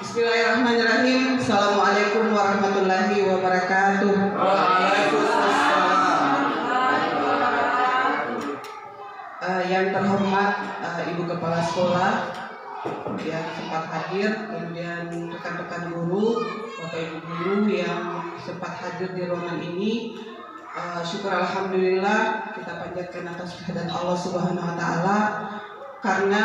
Bismillahirrahmanirrahim. Assalamualaikum warahmatullahi wabarakatuh. Waalaikumsalam. Yang terhormat Ibu Kepala Sekolah yang sempat hadir, kemudian rekan-rekan guru, Bapak Ibu guru yang sempat hadir di ruangan ini. Syukur alhamdulillah kita panjatkan atas kehadiran Allah Subhanahu wa taala karena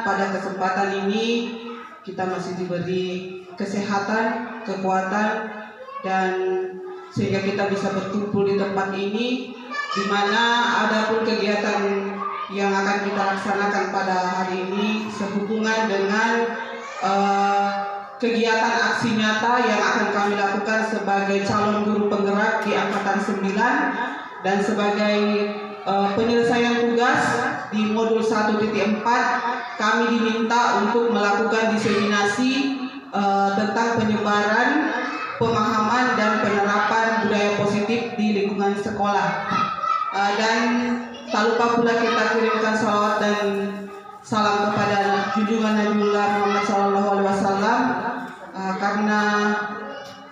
pada kesempatan ini kita masih diberi kesehatan, kekuatan, dan sehingga kita bisa berkumpul di tempat ini, di mana adapun kegiatan yang akan kita laksanakan pada hari ini sehubungan dengan kegiatan aksi nyata yang akan kami lakukan sebagai calon guru penggerak di angkatan 9 dan sebagai penyelesaian tugas di modul 1.4 kami diminta untuk melakukan diseminasi tentang penyebaran, pemahaman dan penerapan budaya positif di lingkungan sekolah. Dan tak lupa pula kita kirimkan salawat dan salam kepada junjungan Nabiullah Muhammad SAW karena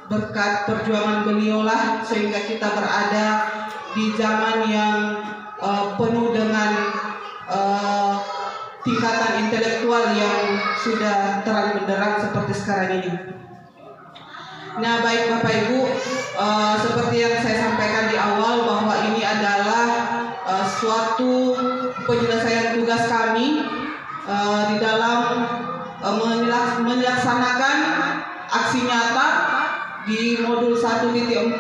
berkat perjuangan beliaulah sehingga kita berada di zaman yang penuh dengan tingkatan intelektual yang sudah terang benderang seperti sekarang ini. Nah, baik Bapak Ibu, seperti yang saya sampaikan di awal bahwa ini adalah suatu penyelesaian tugas kami di dalam melaksanakan aksi nyata di modul 1.4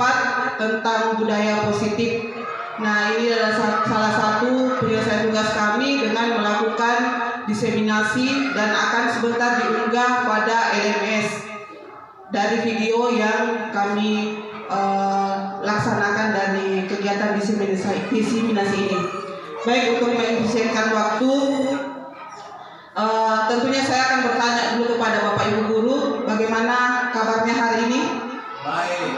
tentang budaya positif. Nah, ini adalah salah satu penyelesaian tugas kami dengan melakukan diseminasi dan akan sebentar diunggah pada LMS dari video yang kami laksanakan dari kegiatan diseminasi ini. Baik, untuk mengefisienkan waktu, tentunya saya akan bertanya dulu kepada Bapak Ibu guru, bagaimana kabarnya hari ini? Baik.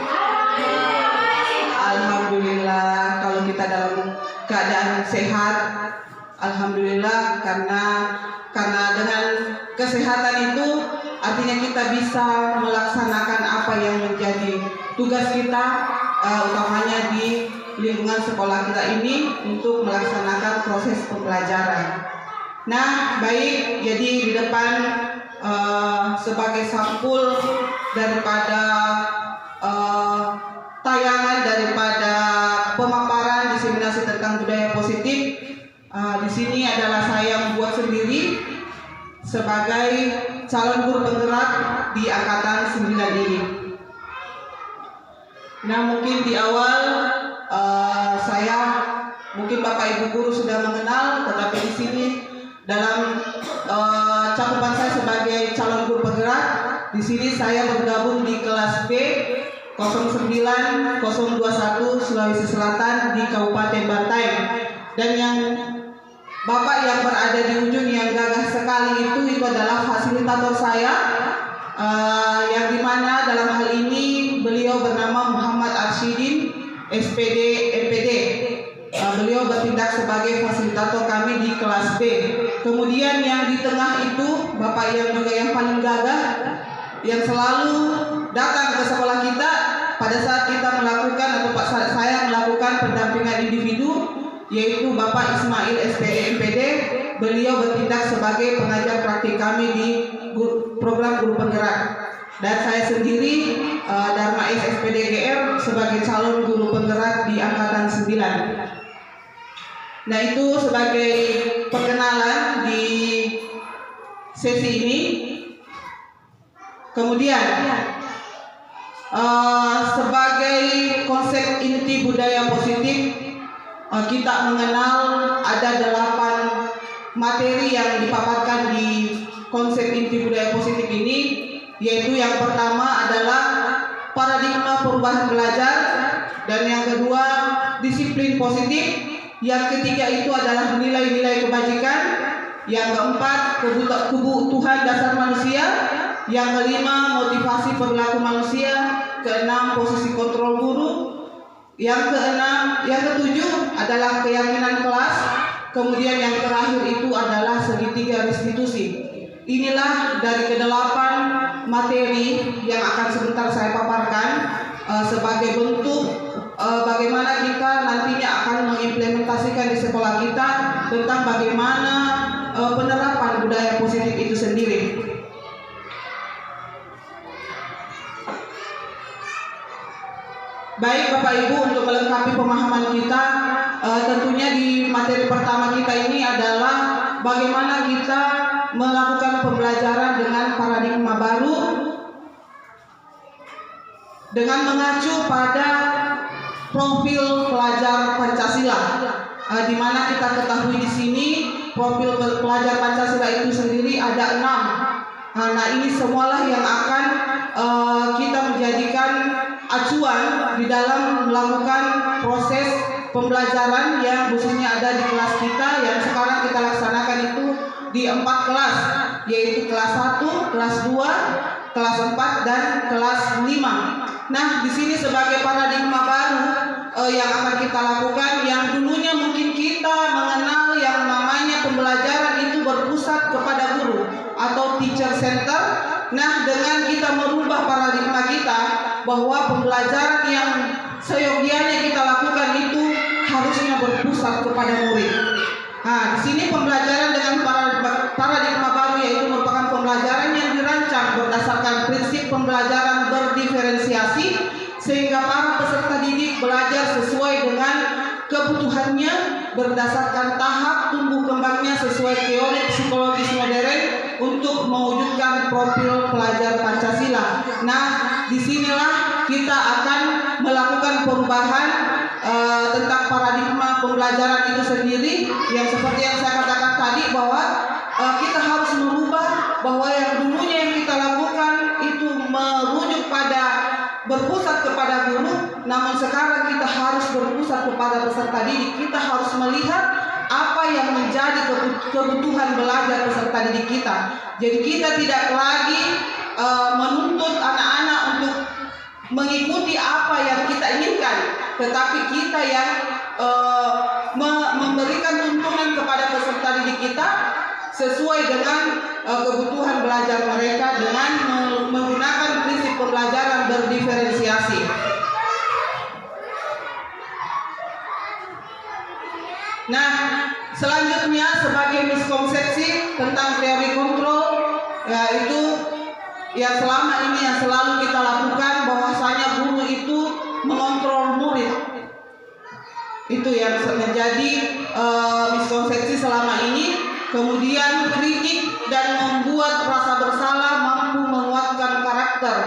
Alhamdulillah, kalau kita dalam keadaan sehat, alhamdulillah, karena dengan kesehatan itu artinya kita bisa melaksanakan apa yang menjadi tugas kita, utamanya di lingkungan sekolah kita ini untuk melaksanakan proses pembelajaran. Nah, baik, jadi di depan sebagai sampul daripada tayangan daripada pemaparan diseminasi tentang budaya positif, di sini adalah saya membuat sendiri sebagai calon guru penggerak di angkatan 9 ini. Nah, mungkin di awal mungkin Bapak Ibu guru sudah mengenal, tetapi di sini dalam cakupan saya sebagai calon guru penggerak, di sini saya bergabung di kelas B 09021 Sulawesi Selatan di Kabupaten Bantaeng. Dan yang Bapak yang berada di ujung yang gagah sekali itu adalah fasilitator saya, yang dimana dalam hal ini beliau bernama Muhammad Arsyidin SPD MPD. Beliau bertindak sebagai fasilitator kami di kelas B. Kemudian yang di tengah itu Bapak yang juga yang paling gagah, yang selalu datang ke sekolah kita pada saat kita melakukan atau saya melakukan pendampingan individu, yaitu Bapak Ismail SPD MPD. Beliau bertindak sebagai pengajar praktik kami di program guru penggerak, dan saya sendiri Dharma S SPD GR sebagai calon guru penggerak di angkatan 9. Nah, itu sebagai perkenalan di sesi ini. Kemudian sebagai konsep inti budaya positif, kita mengenal ada 8 materi yang dipaparkan di konsep inti budaya positif ini, yaitu yang pertama adalah paradigma perubahan belajar, dan yang kedua disiplin positif, yang ketiga itu adalah nilai-nilai kebajikan, yang keempat kebutuhan dasar manusia, yang kelima motivasi perilaku manusia, keenam posisi kontrol guru, yang ketujuh adalah keyakinan kelas, kemudian yang terakhir itu adalah segitiga restitusi. inilah dari kedelapan materi yang akan sebentar saya paparkan sebagai bentuk bagaimana kita nantinya akan mengimplementasikan di sekolah kita tentang bagaimana penerapan budaya positif itu sendiri. Baik Bapak Ibu, untuk melengkapi pemahaman kita, tentunya di materi pertama kita ini adalah bagaimana kita melakukan pembelajaran dengan paradigma baru dengan mengacu pada profil pelajar Pancasila, di mana kita ketahui di sini profil pelajar Pancasila itu sendiri ada 6. Nah, ini semualah yang akan kita menjadikan acuan di dalam melakukan proses pembelajaran yang khususnya ada di kelas kita yang sekarang kita laksanakan itu di 4 kelas, yaitu kelas 1, kelas 2, kelas 4 dan kelas 5. Nah, di sini sebagai paradigma baru yang akan kita lakukan, yang dulunya mungkin kita mengenal yang namanya pembelajaran itu berpusat kepada guru atau teacher center. Nah, dengan kita merubah paradigma kita bahwa pembelajaran yang seyogianya kita lakukan itu harusnya berpusat kepada murid. Nah, di sini pembelajaran dengan paradigma baru yaitu merupakan pembelajaran yang dirancang berdasarkan prinsip pembelajaran berdiferensiasi sehingga para peserta didik belajar sesuai dengan kebutuhannya berdasarkan tahap tumbuh kembangnya sesuai teori psikologis modern untuk mewujudkan profil pelajar Pancasila. Nah, disinilah kita akan melakukan perubahan tentang paradigma pembelajaran itu sendiri, yang seperti yang saya katakan tadi bahwa kita harus merubah bahwa yang dulunya yang kita lakukan itu merujuk pada berpusat kepada guru, namun sekarang kita harus berpusat kepada peserta didik. Kita harus melihat apa yang menjadi kebutuhan belajar peserta didik kita. Jadi kita tidak lagi menuntut anak-anak untuk mengikuti apa yang kita inginkan, tetapi kita yang memberikan tuntunan kepada peserta didik kita sesuai dengan kebutuhan belajar mereka dengan menggunakan prinsip pembelajaran berdiferensiasi. Nah, selanjutnya sebagai miskonsepsi tentang teori kontrol, yaitu yang selama ini yang selalu kita lakukan bahwasanya guru itu mengontrol murid. Itu yang menjadi miskonsepsi selama ini. Kemudian kritik dan membuat rasa bersalah mampu menguatkan karakter.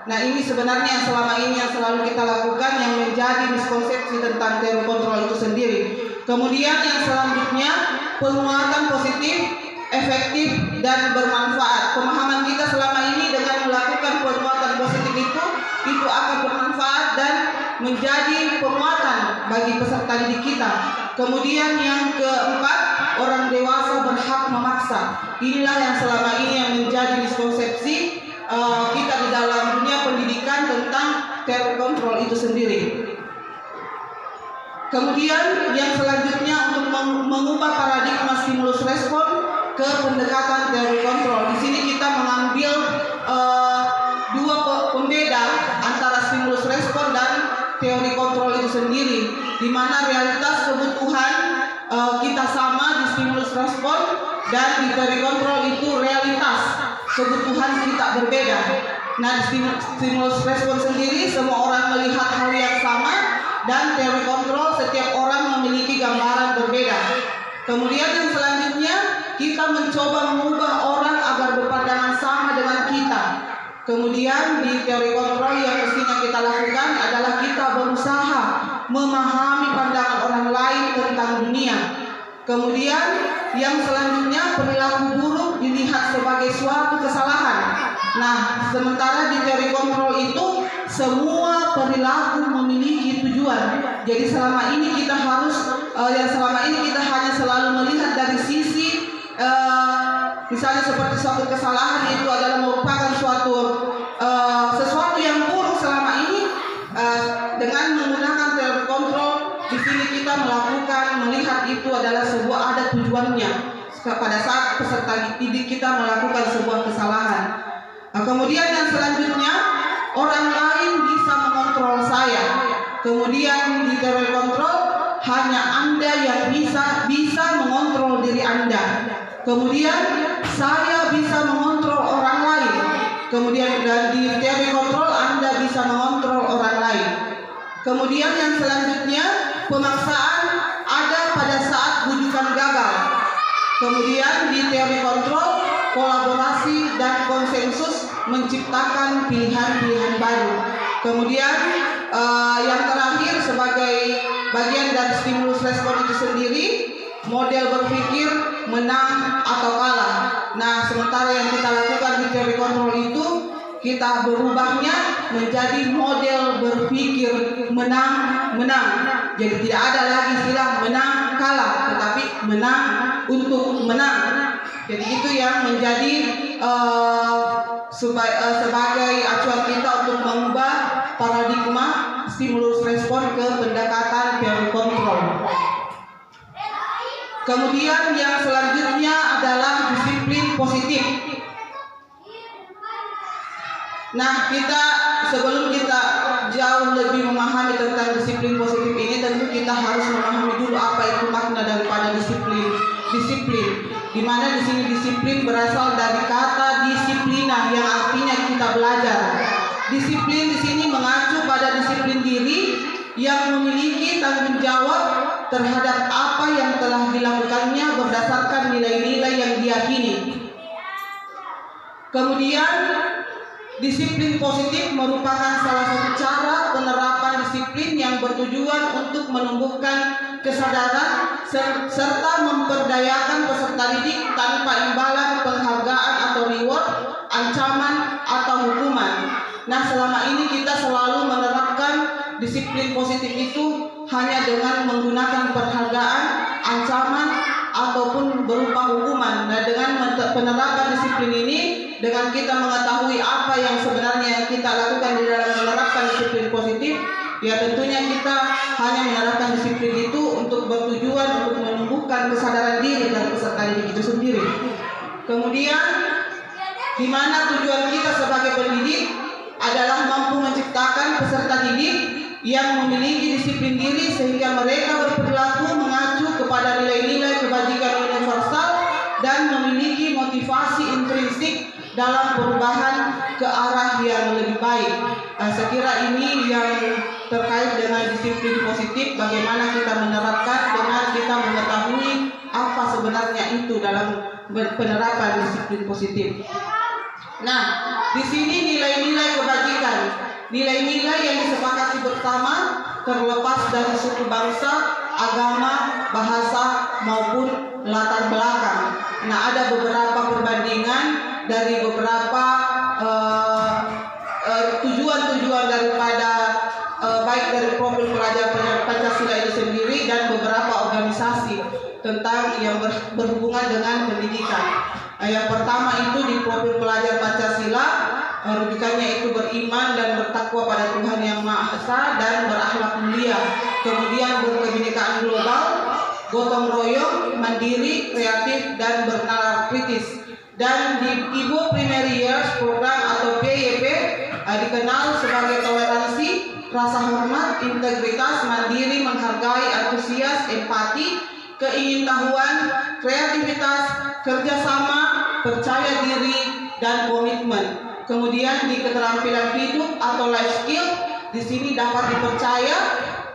Nah, ini sebenarnya yang selama ini yang selalu kita lakukan yang menjadi miskonsepsi tentang teori kontrol itu sendiri. Kemudian yang selanjutnya penguatan positif, efektif dan bermanfaat. Pemahaman kita selama ini dengan melakukan penguatan positif itu akan bermanfaat dan menjadi penguatan bagi peserta didik kita. Kemudian yang keempat, orang dewasa berhak memaksa. Inilah yang selama ini yang menjadi miskonsepsi kita di dalam dunia pendidikan tentang teori kontrol itu sendiri. Kemudian yang selanjutnya untuk mengubah paradigma stimulus respon ke pendekatan teori kontrol. Di sini kita mengambil dua pembeda antara stimulus respon dan teori kontrol itu sendiri, di mana realitas kebutuhan kita sama di stimulus respon dan di teori kontrol itu realitas kebutuhan kita berbeda. Nah, di stimulus respon sendiri semua orang melihat hal yang sama, dan teori kontrol setiap orang memiliki gambaran berbeda. Kemudian yang selanjutnya kita mencoba mengubah orang agar berpandangan sama dengan kita. Kemudian di teori kontrol yang mestinya kita lakukan adalah kita berusaha memahami pandangan orang lain tentang dunia. Kemudian yang selanjutnya perilaku buruk dilihat sebagai suatu kesalahan. Nah, sementara di teori kontrol itu semua perilaku memiliki tujuan. Jadi selama ini kita hanya selalu melihat dari sisi misalnya seperti suatu kesalahan itu adalah merupakan sesuatu yang buruk selama ini. Dengan menggunakan teori kontrol di sini kita melihat itu adalah sebuah ada tujuannya pada pada saat peserta didik kita melakukan sebuah kesalahan. Kemudian yang selanjutnya, orang lain bisa mengontrol saya. Kemudian di teori kontrol hanya Anda yang bisa mengontrol diri Anda. Kemudian saya bisa mengontrol orang lain. Kemudian di teori kontrol Anda bisa mengontrol orang lain. Kemudian yang selanjutnya, pemaksaan ada pada saat bujukan gagal. Kemudian di teori kontrol, kolaborasi dan konsensus menciptakan pilihan-pilihan baru. Kemudian yang terakhir sebagai bagian dari stimulus respon itu sendiri, model berpikir menang atau kalah. Nah, sementara yang kita lakukan di teori kontrol itu, kita berubahnya menjadi model berpikir menang. Jadi tidak ada lagi istilah menang kalah, tetapi menang untuk menang. Jadi itu yang menjadi sebagai acuan kita untuk mengubah paradigma stimulus respon ke pendekatan teori kontrol. Kemudian yang selanjutnya adalah disiplin positif. Nah, sebelum kita jauh lebih memahami tentang disiplin positif ini, tentu kita harus memahami dulu apa itu makna daripada disiplin. Di mana di sini disiplin berasal dari kata disiplina yang artinya kita belajar. Disiplin di sini mengacu pada disiplin diri yang memiliki tanggung jawab terhadap apa yang telah dilakukannya berdasarkan nilai-nilai yang diyakini. Kemudian disiplin positif merupakan salah satu cara penerapan disiplin yang bertujuan untuk menumbuhkan kesadaran serta memperdayakan peserta didik tanpa imbalan penghargaan atau reward, ancaman atau hukuman. Nah, selama ini kita selalu menerapkan disiplin positif itu hanya dengan menggunakan penghargaan, ancaman ataupun berupa hukuman. Nah, dengan penerapan disiplin ini, dengan kita mengetahui apa yang sebenarnya kita lakukan di dalam menerapkan disiplin positif, ya tentunya kita hanya menerapkan disiplin itu untuk bertujuan untuk menumbuhkan kesadaran diri dari peserta didik itu sendiri. Kemudian, di mana tujuan kita sebagai pendidik adalah mampu menciptakan peserta didik yang memiliki disiplin diri sehingga mereka berperilaku mengacu kepada nilai-nilai kebajikan universal dan memiliki motivasi intrinsik dalam perubahan ke arah yang lebih baik. Saya kira ini yang terkait dengan disiplin positif, bagaimana kita menerapkan dengan kita mengetahui apa sebenarnya itu dalam penerapan disiplin positif. Nah, di sini nilai-nilai kebajikan, nilai-nilai yang disepakati bersama terlepas dari suku bangsa, agama, bahasa maupun latar belakang. Nah, ada beberapa perbandingan dari beberapa tujuan-tujuan daripada baik dari profil pelajar Pancasila itu sendiri dan beberapa organisasi tentang yang berhubungan dengan pendidikan. Yang pertama itu di profil pelajar Pancasila, rujukannya itu beriman dan bertakwa pada Tuhan Yang Maha Esa dan berakhlak mulia. Kemudian berkebinekaan global, gotong royong, mandiri, kreatif dan bernalar kritis. Dan di Ibu Primary Years Program atau PYP dikenal sebagai toleransi, rasa hormat, integritas, mandiri, menghargai, antusias, empati, keingintahuan, kreativitas, kerjasama, percaya diri, dan komitmen. Kemudian di keterampilan hidup atau life skill, di sini dapat dipercaya,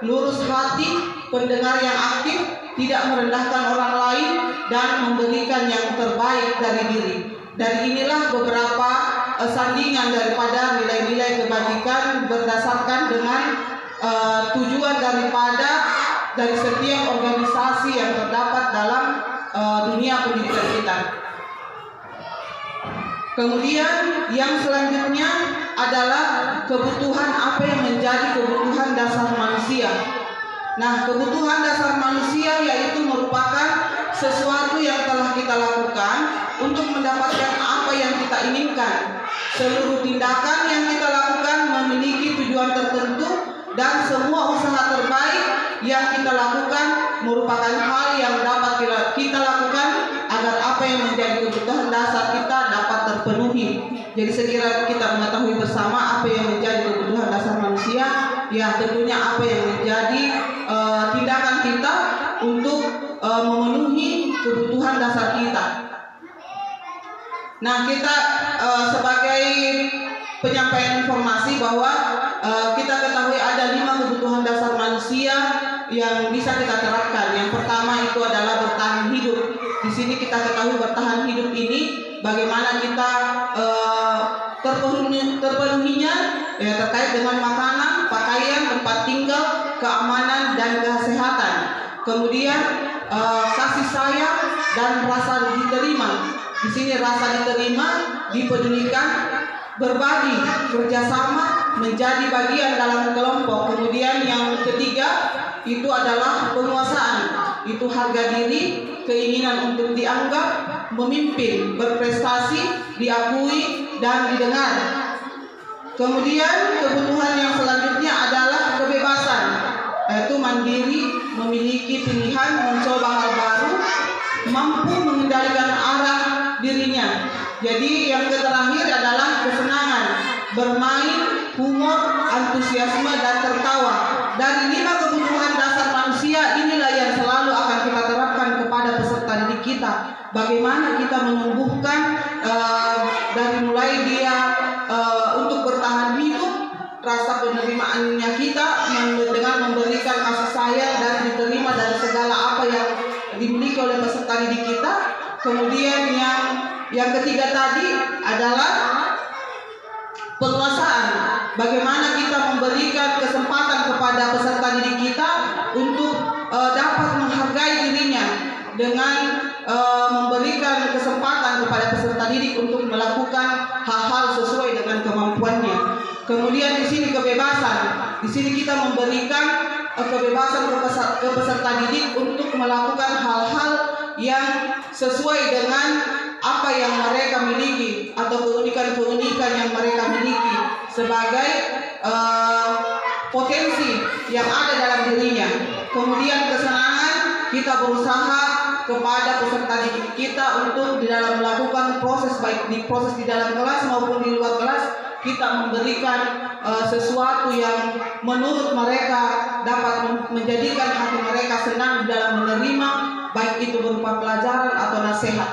lurus hati, pendengar yang aktif, tidak merendahkan orang lain, dan memberikan yang terbaik dari diri. Dari inilah beberapa sandingan daripada nilai-nilai kebajikan berdasarkan dengan tujuan dari setiap organisasi yang terdapat dalam dunia pendidikan kita. Kemudian yang selanjutnya adalah kebutuhan apa yang menjadi kebutuhan dasar manusia. Nah, kebutuhan dasar manusia yaitu merupakan sesuatu yang telah kita lakukan untuk mendapatkan apa yang kita inginkan. Seluruh tindakan yang kita lakukan memiliki tujuan tertentu dan semua usaha terbaik yang kita lakukan merupakan hal yang dapat kita lakukan agar apa yang menjadi kebutuhan dasar kita dapat terpenuhi. Jadi sekiranya kita mengetahui bersama apa yang menjadi kebutuhan dasar manusia, ya tentunya apa yang menjadi tindakan kita untuk memenuhi kebutuhan dasar kita. Nah, kita sebagai penyampaian informasi bahwa kita ketahui ada 5 kebutuhan dasar manusia yang bisa kita terapkan. Yang pertama itu adalah bertahan hidup. Di sini kita ketahui bertahan hidup ini bagaimana kita terpenuhinya ya, terkait dengan makanan, pakaian, tempat tinggal, keamanan dan kesehatan. Kemudian kasih sayang dan rasa diterima. Di sini rasa diterima, dipedulikan, berbagi, kerjasama, menjadi bagian dalam kelompok. Kemudian yang ketiga itu adalah penguasaan. Itu harga diri, keinginan untuk dianggap, memimpin, berprestasi, diakui dan didengar. Kemudian kebutuhan yang selanjutnya adalah kebebasan, yaitu mandiri, memiliki pilihan, mencoba hal baru, mampu mengendalikan arah dirinya. Jadi yang terakhir adalah kesenangan, bermain, humor, antusiasme dan tertawa. Dari 5 kebutuhan dasar manusia inilah yang selalu akan kita terapkan kepada peserta didik kita. Bagaimana kita menumbuhkan dari mulai dia untuk bertahan hidup, rasa penerimaannya kita dengan memberikan kasih sayang dan diterima dari segala apa yang dimiliki oleh peserta didik kita. Kemudian yang ketiga tadi adalah penguasaan. Bagaimana kita memberikan kesempatan kepada peserta didik kita untuk dapat menghargai dirinya dengan memberikan kesempatan kepada peserta didik untuk melakukan hal-hal sesuai dengan kemampuannya. Kemudian di sini kebebasan. Di sini kita memberikan kebebasan ke peserta didik untuk melakukan hal-hal yang sesuai dengan apa yang mereka miliki atau keunikan-keunikan yang mereka miliki sebagai potensi yang ada dalam dirinya. Kemudian kesenangan, kita berusaha kepada peserta didik kita untuk di dalam melakukan proses, baik di proses di dalam kelas maupun di luar kelas, kita memberikan sesuatu yang menurut mereka dapat menjadikan hati mereka senang di dalam menerima, baik itu berupa pelajaran atau nasihat.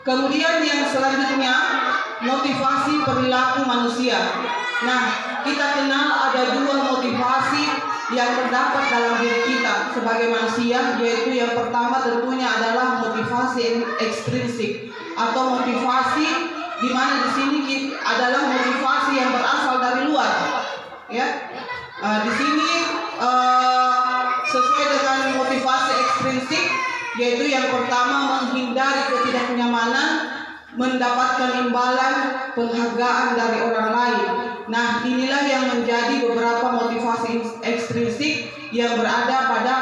Kemudian yang selanjutnya, motivasi perilaku manusia. Nah, kita kenal ada 2 motivasi yang terdapat dalam diri kita sebagai manusia, yaitu yang pertama tentunya adalah motivasi ekstrinsik atau motivasi di mana di sini adalah motivasi yang berasal dari luar. Ya, di sini sesuai dengan motivasi ekstrinsik, yaitu yang pertama menghindari ketidaknyamanan, mendapatkan imbalan, penghargaan dari orang lain. Nah, inilah yang menjadi beberapa motivasi ekstrinsik yang berada pada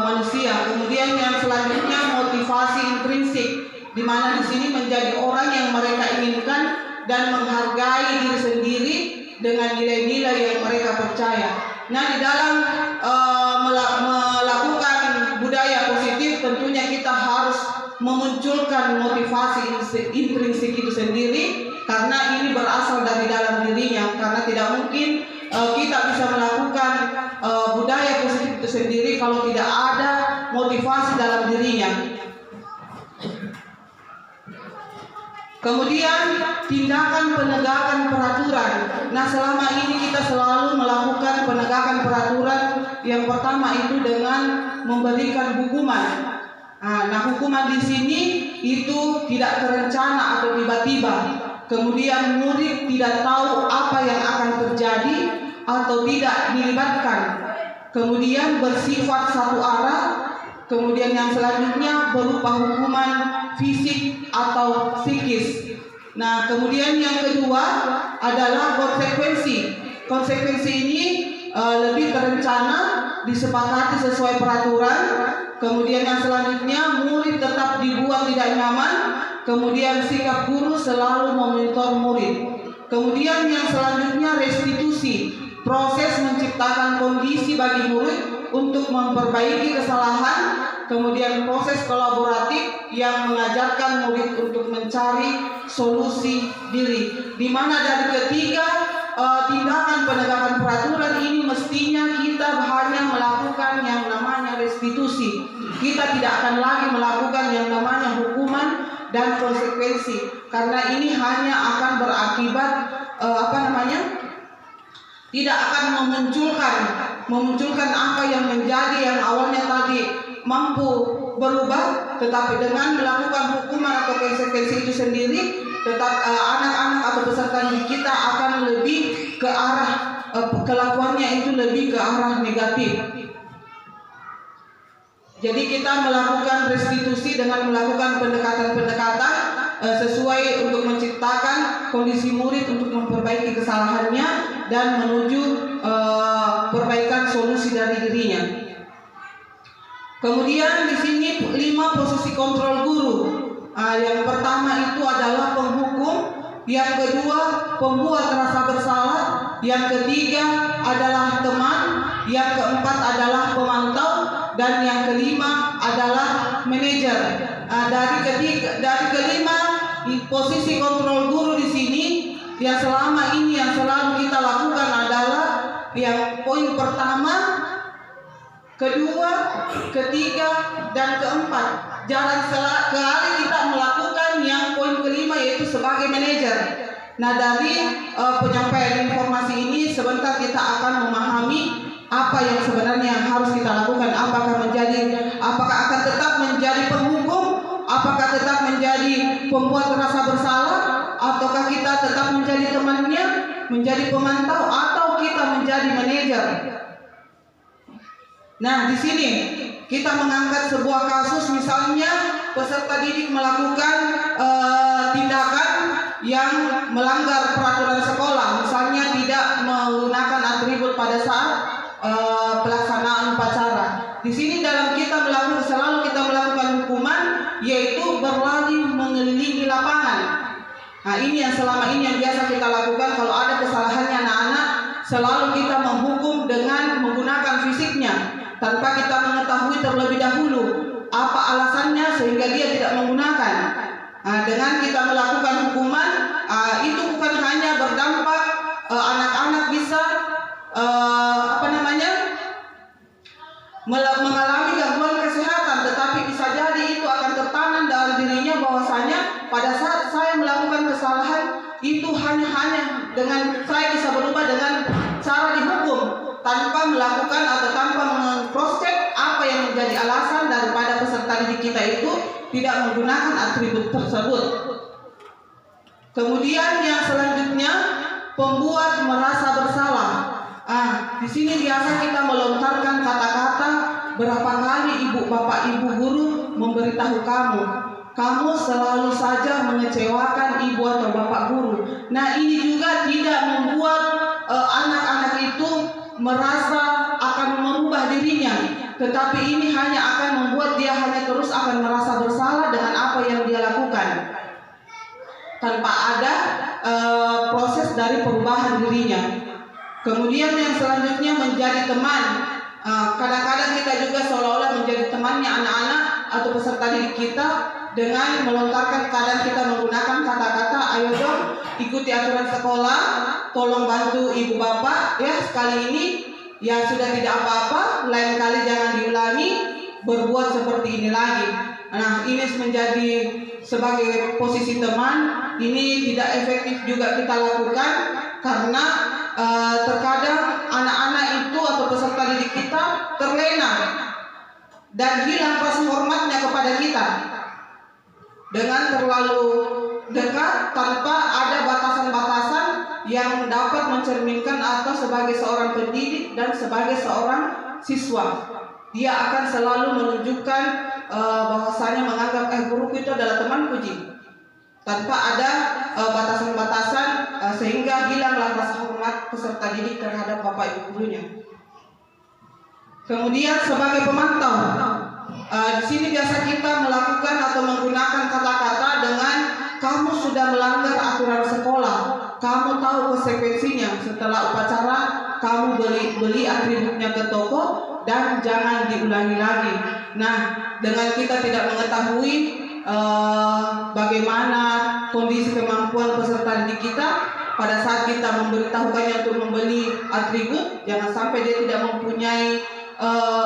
manusia. Kemudian yang selanjutnya motivasi intrinsik, di mana di sini menjadi orang yang mereka inginkan dan menghargai diri sendiri dengan nilai-nilai yang mereka percaya. Nah, di dalam melakukan budaya positif tentunya kita harus memunculkan motivasi intrinsik itu sendiri, karena ini berasal dari dalam dirinya. Karena tidak mungkin kita bisa melakukan budaya positif itu sendiri kalau tidak ada motivasi dalam dirinya. Kemudian tindakan penegakan peraturan. Nah, selama ini kita selalu melakukan penegakan peraturan. Yang pertama itu dengan memberikan hukuman. Nah, hukuman di sini itu tidak terencana atau tiba-tiba. Kemudian murid tidak tahu apa yang akan terjadi atau tidak dilibatkan. Kemudian bersifat satu arah. Kemudian yang selanjutnya berupa hukuman fisik atau psikis. Nah, kemudian yang kedua adalah konsekuensi. Konsekuensi ini lebih terencana, disepakati sesuai peraturan. Kemudian yang selanjutnya murid tetap dibuat tidak nyaman. Kemudian sikap guru selalu memonitor murid. Kemudian yang selanjutnya restitusi, proses menciptakan kondisi bagi murid untuk memperbaiki kesalahan. kemudian proses kolaboratif yang mengajarkan murid untuk mencari solusi diri, di mana dari ketiga tindakan penegakan peraturan ini mestinya kita hanya melakukan yang namanya restitusi. Kita tidak akan lagi melakukan yang namanya hukuman dan konsekuensi, karena ini hanya akan berakibat tidak akan memunculkan apa yang menjadi yang awalnya tadi mampu berubah, tetapi dengan melakukan hukuman atau konsekuensi itu sendiri, tetap anak-anak atau peserta didik kita akan lebih ke arah kelakuannya itu lebih ke arah negatif. Jadi kita melakukan restitusi dengan melakukan pendekatan-pendekatan sesuai untuk menciptakan kondisi murid untuk memperbaiki kesalahannya dan menuju perbaikan solusi dari dirinya. Kemudian di sini 5 posisi kontrol guru. Yang pertama itu adalah penghukum, yang kedua pembuat rasa bersalah, yang ketiga adalah teman, yang keempat adalah pemantau, dan yang kelima adalah manajer. Dari kelima posisi kontrol guru di sini yang selama ini yang selalu kita lakukan adalah yang poin pertama, kedua, ketiga, dan keempat. Jarang sekali kita melakukan yang poin kelima, yaitu sebagai manajer. Nah, dari penyampaian informasi ini sebentar kita akan memahami apa yang sebenarnya harus kita lakukan. Apakah akan tetap menjadi penghukum, apakah tetap menjadi pembuat rasa bersalah, ataukah kita tetap menjadi temannya, menjadi pemantau, atau kita menjadi manajer. Nah, di sini kita mengangkat sebuah kasus, misalnya peserta didik melakukan tindakan yang melanggar peraturan sekolah, misalnya tidak menggunakan atribut pada saat pelaksanaan upacara. Di sini selalu kita melakukan hukuman, yaitu berlari mengelilingi lapangan. Nah, ini yang selama ini yang biasa kita lakukan kalau ada kesalahannya anak-anak, selalu kita menghukum dengan menggunakan fisiknya tanpa kita mengetahui terlebih dahulu apa alasannya sehingga dia tidak menggunakan. Dengan kita melakukan hukuman, itu bukan hanya berdampak anak-anak bisa mengalami gangguan kesehatan, tetapi bisa jadi itu akan tertanam dalam dirinya bahwasanya pada saat saya melakukan kesalahan itu hanya dengan saya bisa berubah dengan cara dihukum tanpa melakukan atau tanpa meng-cross check apa yang menjadi alasan daripada peserta didik kita itu tidak menggunakan atribut tersebut. Kemudian yang selanjutnya, pembuat merasa bersalah. Di sini biasa kita melontarkan kata-kata, berapa kali ibu bapak ibu guru memberitahu kamu selalu saja mengecewakan ibu atau bapak guru. Nah, ini juga tidak membuat anak-anak itu merasa akan merubah dirinya, tetapi ini hanya akan membuat dia hanya terus akan merasa bersalah dengan apa yang dia lakukan tanpa ada proses dari perubahan dirinya. Kemudian yang selanjutnya menjadi teman. Kadang-kadang kita juga seolah-olah menjadi temannya anak-anak atau peserta didik kita dengan melontarkan, kadang kita menggunakan kata-kata, ayo dong ikuti aturan sekolah, tolong bantu ibu bapak ya, sekali ini ya sudah tidak apa-apa, lain kali jangan diulangi berbuat seperti ini lagi. Nah, ini menjadi sebagai posisi teman, ini tidak efektif juga kita lakukan karena terkadang anak-anak itu atau peserta didik kita terlena dan hilang rasa hormatnya kepada kita dengan terlalu dekat tanpa ada batasan-batasan yang dapat mencerminkan atau sebagai seorang pendidik dan sebagai seorang siswa. Dia akan selalu menunjukkan bahwasanya menganggap guruku itu adalah temanku tanpa ada batasan-batasan sehingga hilanglah rasa hormat peserta didik terhadap bapak ibu gurunya. Kemudian sebagai pemantau, di sini biasa kita melakukan atau menggunakan kata-kata dengan kamu sudah melanggar aturan sekolah, kamu tahu konsekuensinya, setelah upacara kamu beli atributnya ke toko dan jangan diulangi lagi. Nah, dengan kita tidak mengetahui bagaimana kondisi kemampuan peserta didik kita, pada saat kita memberitahukannya untuk membeli atribut, jangan sampai dia tidak mempunyai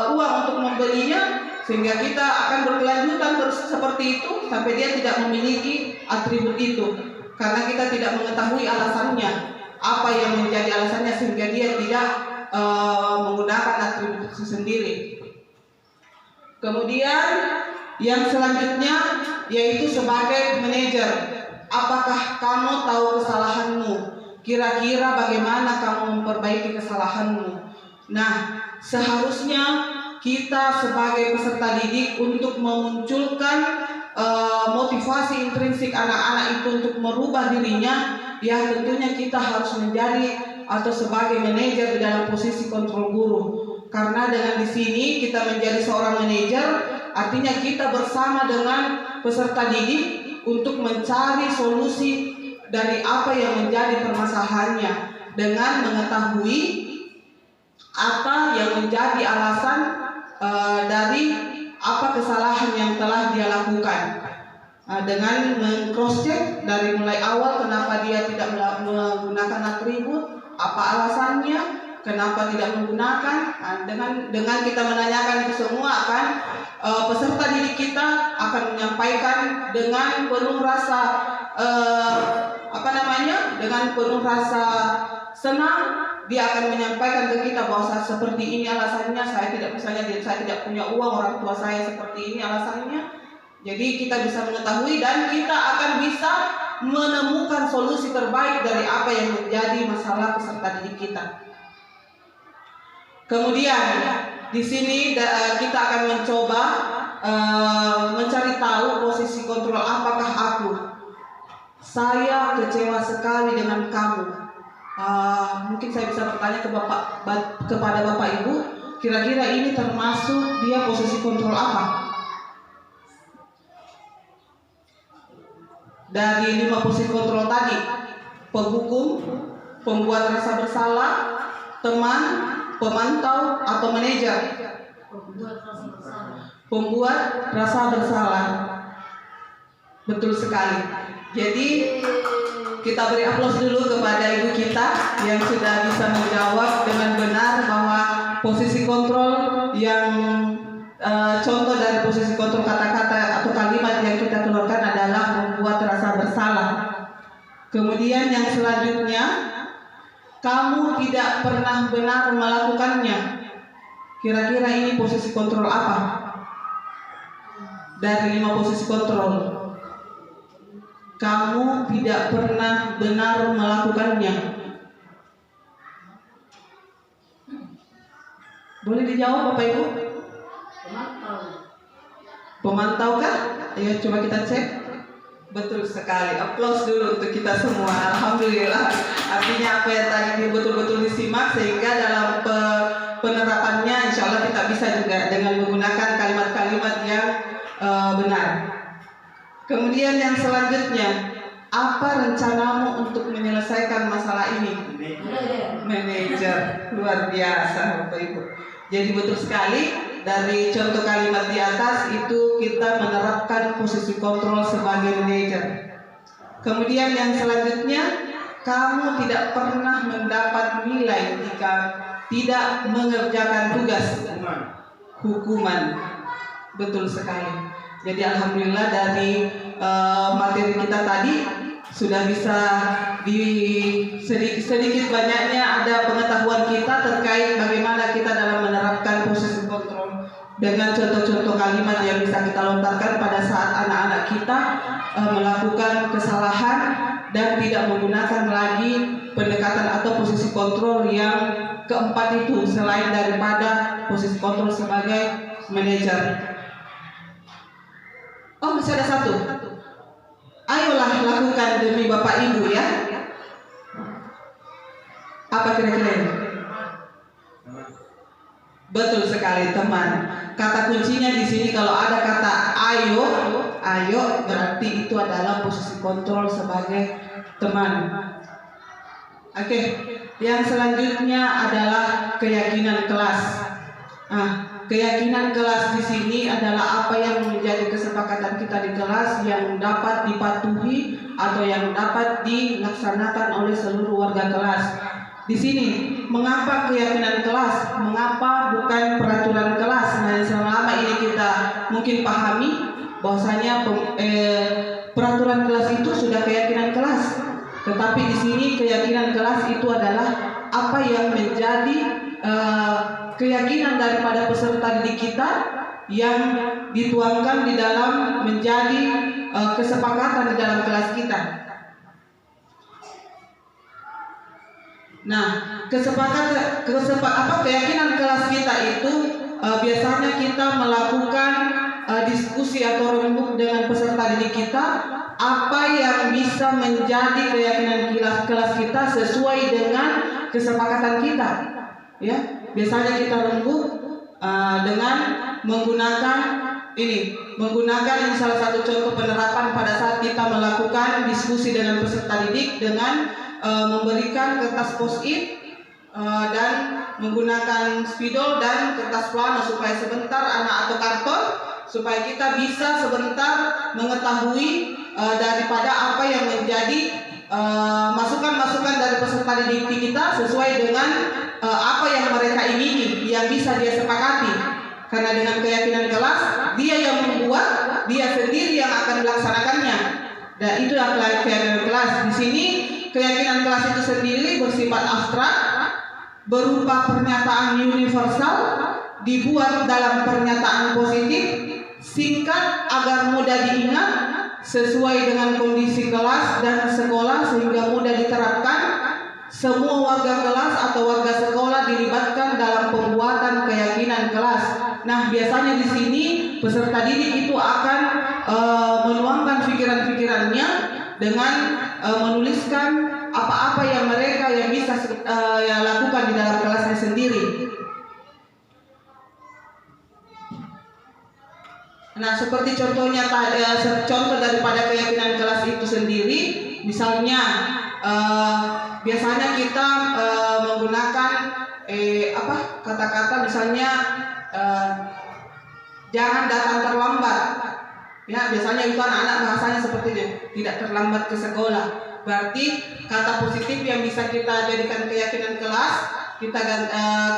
uang untuk membelinya, sehingga kita akan berkelanjutan terus seperti itu sampai dia tidak memiliki atribut itu, karena kita tidak mengetahui alasannya, apa yang menjadi alasannya sehingga dia tidak menggunakan atribut itu sendiri. Kemudian yang selanjutnya yaitu sebagai manajer, apakah kamu tahu kesalahanmu? Kira-kira bagaimana kamu memperbaiki kesalahanmu? Nah, seharusnya kita sebagai peserta didik untuk memunculkan motivasi intrinsik anak-anak itu untuk merubah dirinya, ya tentunya kita harus menjadi atau sebagai manajer di dalam posisi kontrol guru. Karena dengan di sini kita menjadi seorang manajer, artinya kita bersama dengan peserta didik untuk mencari solusi dari apa yang menjadi permasalahannya, dengan mengetahui apa yang menjadi alasan dari apa kesalahan yang telah dia lakukan, dengan meng-cross check dari mulai awal kenapa dia tidak menggunakan atribut, apa alasannya, kenapa tidak menggunakan. Dengan kita menanyakan itu semua, akan peserta didik kita akan menyampaikan dengan penuh rasa dengan penuh rasa senang. Dia akan menyampaikan ke kita bahwa seperti ini alasannya, saya tidak punya uang, orang tua saya seperti ini alasannya. Jadi kita bisa mengetahui dan kita akan bisa menemukan solusi terbaik dari apa yang menjadi masalah peserta didik kita. Kemudian di sini kita akan mencoba mencari tahu posisi kontrol. Apakah saya kecewa sekali dengan kamu? Mungkin saya bisa bertanya kepada Bapak Ibu, kira-kira ini termasuk dia posisi kontrol apa? Dari 5 posisi kontrol tadi, penghukum, pembuat rasa bersalah, teman, pemantau, atau manajer? Pembuat rasa bersalah. Betul sekali. Jadi kita beri aplaus dulu kepada ibu kita yang sudah bisa menjawab dengan benar bahwa posisi kontrol yang contoh dari posisi kontrol kata-kata atau kalimat yang kita keluarkan adalah membuat rasa bersalah. Kemudian yang selanjutnya, kamu tidak pernah benar melakukannya. Kira-kira ini posisi kontrol apa? Dari 5 posisi kontrol, kamu tidak pernah benar melakukannya. Boleh dijawab Bapak Ibu? Pemantau kah? Ayo coba kita cek. Betul sekali. Aplaus dulu untuk kita semua. Alhamdulillah. Artinya apa yang tadi betul-betul disimak, sehingga dalam penerapannya insya Allah kita bisa juga dengan menggunakan kalimat-kalimat yang benar. Kemudian yang selanjutnya, apa rencanamu untuk menyelesaikan masalah ini? Manajer. Luar biasa Bapak Ibu. Jadi betul sekali, dari contoh kalimat di atas itu kita menerapkan posisi kontrol sebagai manajer. Kemudian yang selanjutnya, kamu tidak pernah mendapat nilai jika tidak mengerjakan tugas. Hukuman. Betul sekali. Jadi alhamdulillah dari materi kita tadi sudah bisa sedikit banyaknya ada pengetahuan kita terkait bagaimana kita dalam menerapkan posisi kontrol dengan contoh-contoh kalimat yang bisa kita lontarkan pada saat anak-anak kita melakukan kesalahan dan tidak menggunakan lagi pendekatan atau posisi kontrol yang keempat itu, selain daripada posisi kontrol sebagai manajer. Oh, masih ada satu. Ayolah lakukan demi Bapak Ibu ya. Apa kira-kira ini? Betul sekali teman. Kata kuncinya di sini kalau ada kata ayo berarti itu adalah posisi kontrol sebagai teman. Oke. Yang selanjutnya adalah keyakinan kelas. keyakinan kelas di sini adalah apa yang menjadi kesepakatan kita di kelas yang dapat dipatuhi atau yang dapat dilaksanakan oleh seluruh warga kelas. Di sini, mengapa keyakinan kelas? Mengapa bukan peraturan kelas? Nah, yang selama ini kita mungkin pahami bahwasanya peraturan kelas itu sudah keyakinan kelas. Tetapi di sini keyakinan kelas itu adalah apa yang menjadi keyakinan daripada peserta didik kita yang dituangkan di dalam menjadi kesepakatan di dalam kelas kita. Nah, keyakinan kelas kita itu biasanya kita melakukan diskusi atau rembuk dengan peserta didik kita apa yang bisa menjadi keyakinan kelas kita sesuai dengan kesepakatan kita. Ya, biasanya kita rembuk dengan menggunakan ini salah satu contoh penerapan pada saat kita melakukan diskusi dengan peserta didik dengan memberikan kertas post-it dan menggunakan spidol dan kertas plano supaya sebentar atau karton supaya kita bisa sebentar mengetahui daripada apa yang menjadi masukan-masukan dari peserta didik kita sesuai dengan apa yang mereka ingini yang bisa dia sepakati. Karena dengan keyakinan kelas dia yang membuat, dia sendiri yang akan melaksanakannya. Dan itulah keyakinan kelas. Di sini keyakinan kelas itu sendiri bersifat abstrak, berupa pernyataan universal, dibuat dalam pernyataan positif, singkat agar mudah diingat, sesuai dengan kondisi kelas dan sekolah sehingga mudah diterapkan. Semua warga kelas atau warga sekolah dilibatkan dalam pembuatan keyakinan kelas. Nah, biasanya di sini peserta didik itu akan menuangkan pikiran-pikirannya dengan menuliskan apa-apa yang mereka yang bisa lakukan di dalam kelasnya sendiri. Nah, seperti contohnya contoh daripada keyakinan kelas itu sendiri, misalnya biasanya kita menggunakan kata-kata misalnya jangan datang terlambat. Ya, biasanya itu anak-anak bahasanya seperti ini, tidak terlambat ke sekolah. Berarti kata positif yang bisa kita jadikan keyakinan kelas,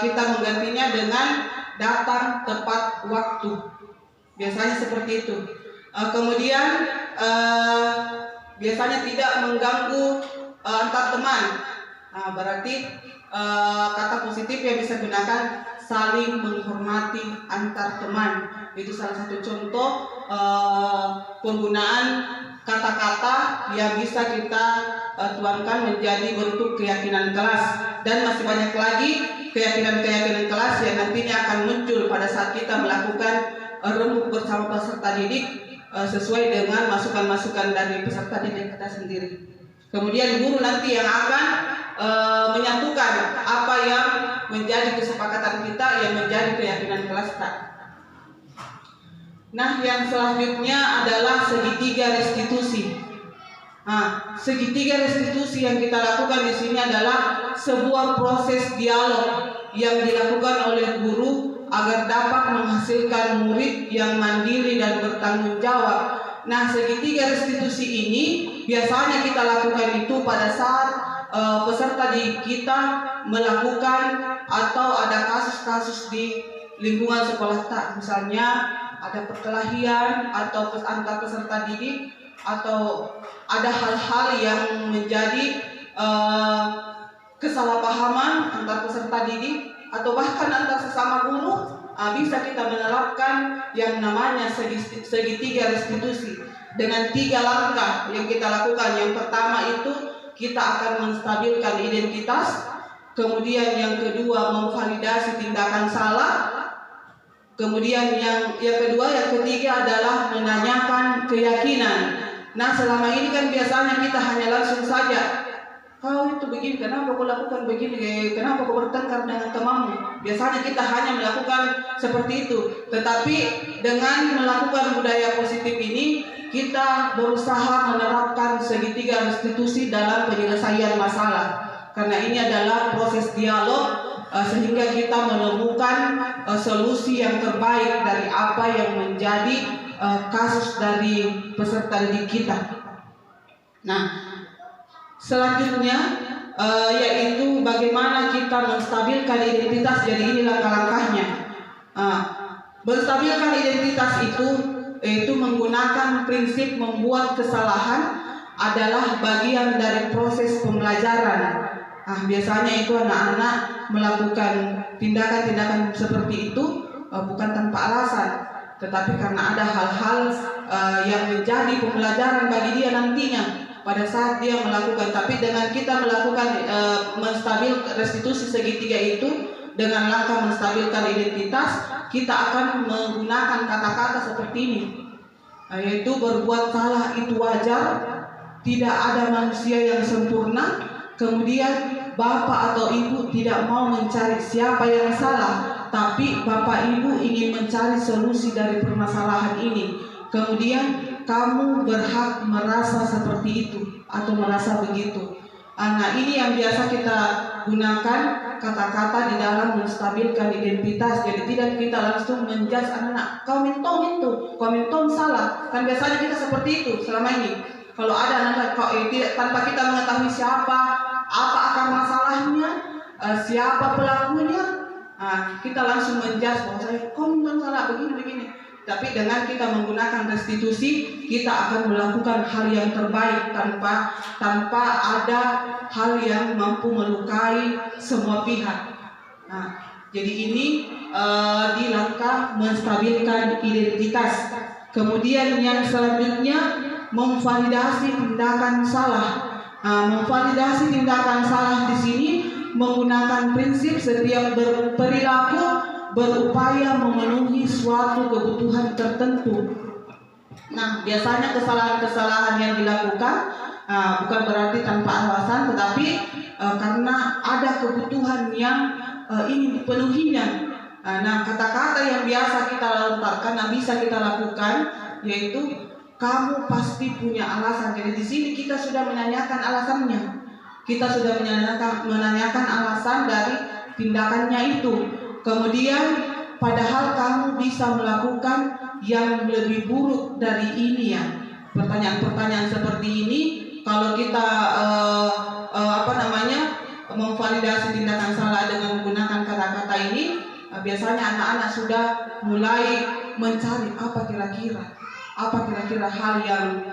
kita menggantinya dengan datang tepat waktu. Biasanya seperti itu. Kemudian biasanya tidak mengganggu antar teman. Nah, berarti kata positif yang bisa gunakan saling menghormati antar teman. Itu salah satu contoh penggunaan kata-kata yang bisa kita tuangkan menjadi bentuk keyakinan kelas. Dan masih banyak lagi keyakinan-keyakinan kelas yang nantinya akan muncul pada saat kita melakukan rembuk bersama peserta didik sesuai dengan masukan-masukan dari peserta didik kita sendiri. Kemudian guru nanti yang akan menyatukan apa yang menjadi kesepakatan kita yang menjadi keyakinan kelas kita. Nah, yang selanjutnya adalah segitiga restitusi. Nah, segitiga restitusi yang kita lakukan di sini adalah sebuah proses dialog yang dilakukan oleh guru agar dapat menghasilkan murid yang mandiri dan bertanggung jawab. Nah, segitiga restitusi ini biasanya kita lakukan itu pada saat peserta didik kita melakukan atau ada kasus-kasus di lingkungan sekolah kita. Misalnya ada perkelahian atau antar peserta didik atau ada hal-hal yang menjadi kesalahpahaman antar peserta didik atau bahkan antar sesama guru, bisa kita menerapkan yang namanya segitiga restitusi dengan 3 langkah yang kita lakukan. Yang pertama itu kita akan menstabilkan identitas, kemudian yang kedua memvalidasi tindakan salah, kemudian yang ketiga adalah menanyakan keyakinan. Nah, selama ini kan biasanya kita hanya langsung saja, kau itu begini, kenapa kau lakukan begini, kenapa kau bertengkar dengan temanmu. Biasanya kita hanya melakukan seperti itu. Tetapi dengan melakukan budaya positif ini, kita berusaha menerapkan segitiga restitusi dalam penyelesaian masalah. Karena ini adalah proses dialog sehingga kita menemukan solusi yang terbaik dari apa yang menjadi kasus dari peserta didik kita. Nah, selanjutnya yaitu bagaimana kita menstabilkan identitas. Jadi ini langkah-langkahnya. Menstabilkan identitas itu menggunakan prinsip membuat kesalahan adalah bagian dari proses pembelajaran. Biasanya itu anak-anak melakukan tindakan-tindakan seperti itu bukan tanpa alasan, tetapi karena ada hal-hal yang menjadi pembelajaran bagi dia nantinya pada saat dia melakukan. Tapi dengan kita melakukan menstabil restitusi segitiga itu dengan langkah menstabilkan identitas, kita akan menggunakan kata-kata seperti ini, yaitu berbuat salah itu wajar, tidak ada manusia yang sempurna. Kemudian bapak atau ibu tidak mau mencari siapa yang salah, tapi bapak ibu ingin mencari solusi dari permasalahan ini. Kemudian kamu berhak merasa seperti itu atau merasa begitu. Nah, ini yang biasa kita gunakan kata-kata di dalam menstabilkan identitas. Jadi tidak kita langsung menjudge anak-anak, kau mentong salah. Kan biasanya kita seperti itu selama ini. Kalau ada anak tanpa kita mengetahui siapa, apa akar masalahnya, siapa pelakunya, kita langsung menjudge bahwa kau mentong salah begini. Tapi dengan kita menggunakan restitusi, kita akan melakukan hal yang terbaik tanpa ada hal yang mampu melukai semua pihak. Jadi ini di langkah menstabilkan identitas. Kemudian yang selanjutnya memvalidasi tindakan salah. Memvalidasi tindakan salah di sini menggunakan prinsip setiap berperilaku berupaya memenuhi suatu kebutuhan tertentu. Nah, biasanya kesalahan-kesalahan yang dilakukan bukan berarti tanpa alasan, tetapi karena ada kebutuhan yang ingin dipenuhinya. Nah, kata-kata yang biasa kita lontarkan, yang bisa kita lakukan, yaitu kamu pasti punya alasan. Jadi di sini kita sudah menanyakan alasannya. Kita sudah menanyakan alasan dari tindakannya itu. Kemudian padahal kamu bisa melakukan yang lebih buruk dari ini ya. Pertanyaan-pertanyaan seperti ini kalau kita memvalidasi tindakan salah dengan menggunakan kata-kata ini, biasanya anak-anak sudah mulai mencari apa kira-kira hal yang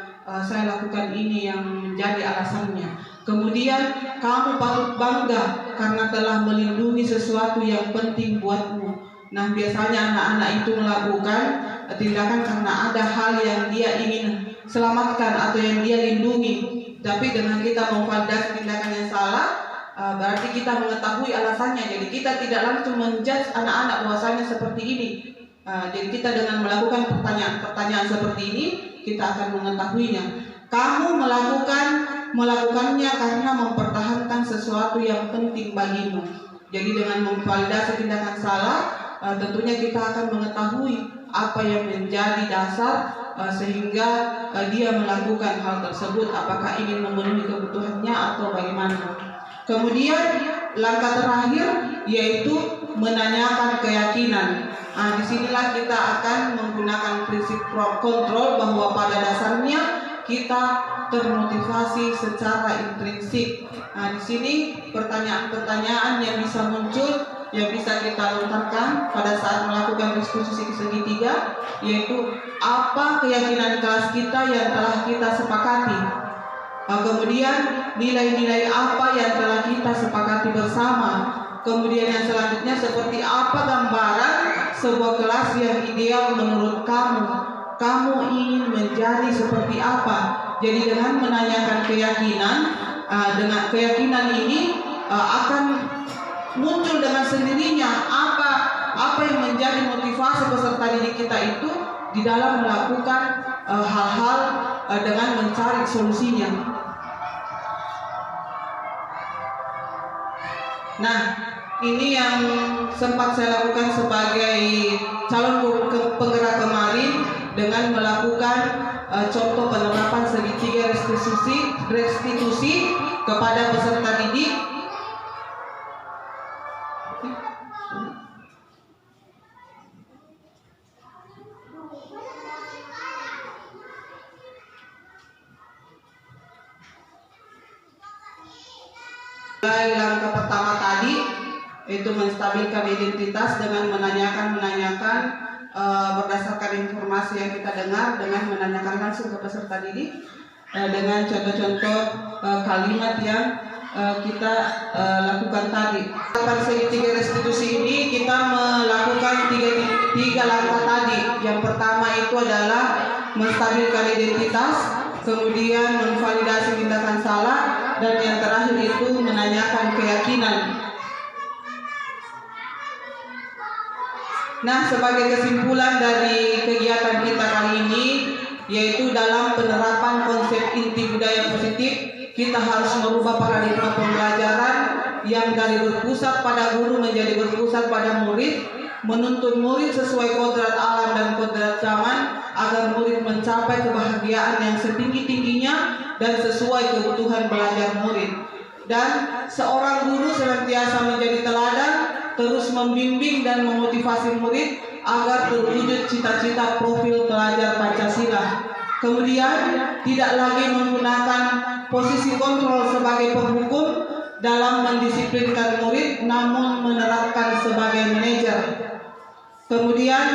saya lakukan ini yang menjadi alasannya. Kemudian kamu patut bangga karena telah melindungi sesuatu yang penting buatmu. Nah, biasanya anak-anak itu melakukan tindakan karena ada hal yang dia ingin selamatkan atau yang dia lindungi. Tapi dengan kita memvalidasi tindakan yang salah, berarti kita mengetahui alasannya. Jadi kita tidak langsung menjudge anak-anak bahwasanya seperti ini. Jadi kita dengan melakukan pertanyaan seperti ini, kita akan mengetahuinya. Kamu melakukannya karena mempertahankan sesuatu yang penting bagimu. Jadi dengan memvalidasi tindakan salah, tentunya kita akan mengetahui apa yang menjadi dasar sehingga dia melakukan hal tersebut, apakah ingin memenuhi kebutuhannya atau bagaimana. Kemudian langkah terakhir yaitu menanyakan keyakinan. Disinilah kita akan menggunakan prinsip kontrol bahwa pada dasarnya kita termotivasi secara intrinsik. Di sini pertanyaan-pertanyaan yang bisa muncul, yang bisa kita lontarkan pada saat melakukan diskusi segitiga, yaitu apa keyakinan kelas kita yang telah kita sepakati. Kemudian nilai-nilai apa yang telah kita sepakati bersama. Kemudian yang selanjutnya seperti apa gambaran sebuah kelas yang ideal menurut kamu. Kamu ingin menjadi seperti apa? Jadi dengan menanyakan keyakinan, dengan keyakinan ini akan muncul dengan sendirinya apa yang menjadi motivasi peserta didik kita itu di dalam melakukan hal-hal dengan mencari solusinya. Nah, ini yang sempat saya lakukan sebagai calon penggerak kemarin dengan melakukan contoh penerapan segitiga restitusi kepada peserta didik. Langkah pertama tadi itu menstabilkan identitas dengan menanyakan berdasarkan informasi yang kita dengar, dengan menanyakan langsung ke peserta didik dengan contoh-contoh kalimat yang kita lakukan tadi. Dalam segitiga restitusi ini kita melakukan tiga langkah tadi. Yang pertama itu adalah menstabilkan identitas, kemudian memvalidasi tindakan salah, dan yang terakhir itu menanyakan keyakinan. Nah, sebagai kesimpulan dari kegiatan kita kali ini, yaitu dalam penerapan konsep inti budaya positif, kita harus merubah paradigma pembelajaran yang dari berpusat pada guru menjadi berpusat pada murid, menuntun murid sesuai kodrat alam dan kodrat zaman agar murid mencapai kebahagiaan yang setinggi-tingginya dan sesuai kebutuhan belajar murid. Dan seorang guru senantiasa menjadi teladan, terus membimbing dan memotivasi murid agar terwujud cita-cita profil pelajar Pancasila. Kemudian tidak lagi menggunakan posisi kontrol sebagai penghukum dalam mendisiplinkan murid, namun menerapkan sebagai manajer. Kemudian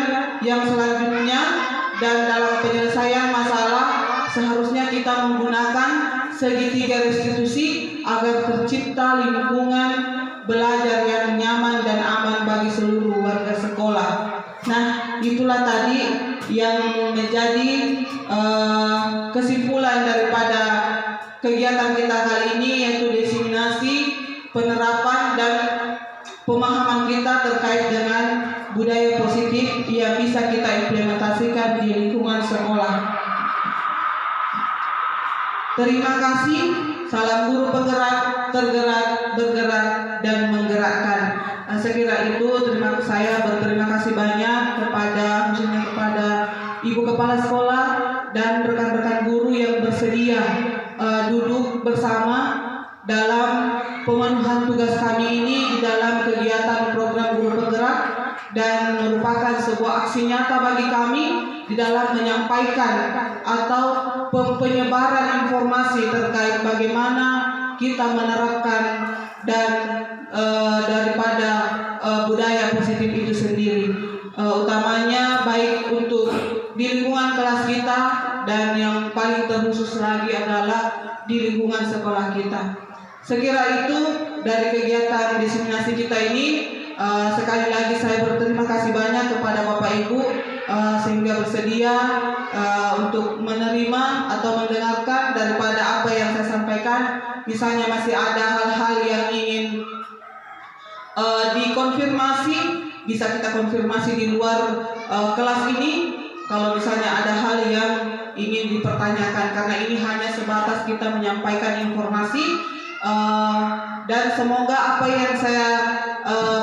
yang selanjutnya, dan dalam penyelesaian masalah seharusnya kita menggunakan segitiga restitusi agar tercipta lingkungan belajar yang nyaman dan aman bagi seluruh warga sekolah. Nah, itulah tadi yang menjadi kesimpulan daripada kegiatan kita kali ini, yaitu diseminasi, penerapan, dan pemahaman kita terkait dengan budaya positif yang bisa kita implementasikan di lingkungan sekolah. Terima kasih. Salam guru penggerak, tergerak, bergerak, dan menggerakkan. Sekira itu saya berterima kasih banyak kepada Ibu Kepala Sekolah dan rekan-rekan guru yang bersedia duduk bersama dalam pemenuhan tugas kami ini di dalam kegiatan program guru penggerak, dan merupakan sebuah aksi nyata bagi kami di dalam menyampaikan atau penyebaran informasi terkait bagaimana kita menerapkan dan daripada budaya positif itu sendiri, utamanya baik untuk di lingkungan kelas kita, dan yang paling terkhusus lagi adalah di lingkungan sekolah kita. Sekira itu dari kegiatan diseminasi kita ini. Sekali lagi saya berterima kasih banyak kepada Bapak Ibu sehingga bersedia untuk menerima atau mendengarkan daripada apa yang saya sampaikan. Misalnya masih ada hal-hal yang ingin dikonfirmasi, bisa kita konfirmasi di luar kelas ini. Kalau misalnya ada hal yang ingin dipertanyakan, karena ini hanya sebatas kita menyampaikan informasi, dan semoga apa yang saya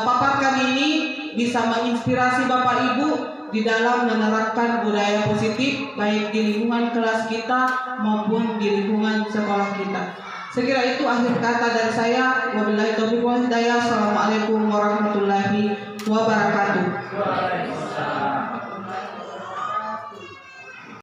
paparkan ini bisa menginspirasi Bapak Ibu di dalam menerapkan budaya positif baik di lingkungan kelas kita maupun di lingkungan sekolah kita. Sekira itu akhir kata dari saya. Wabillahi taufiq wal hidayah. Assalamualaikum warahmatullahi wabarakatuh.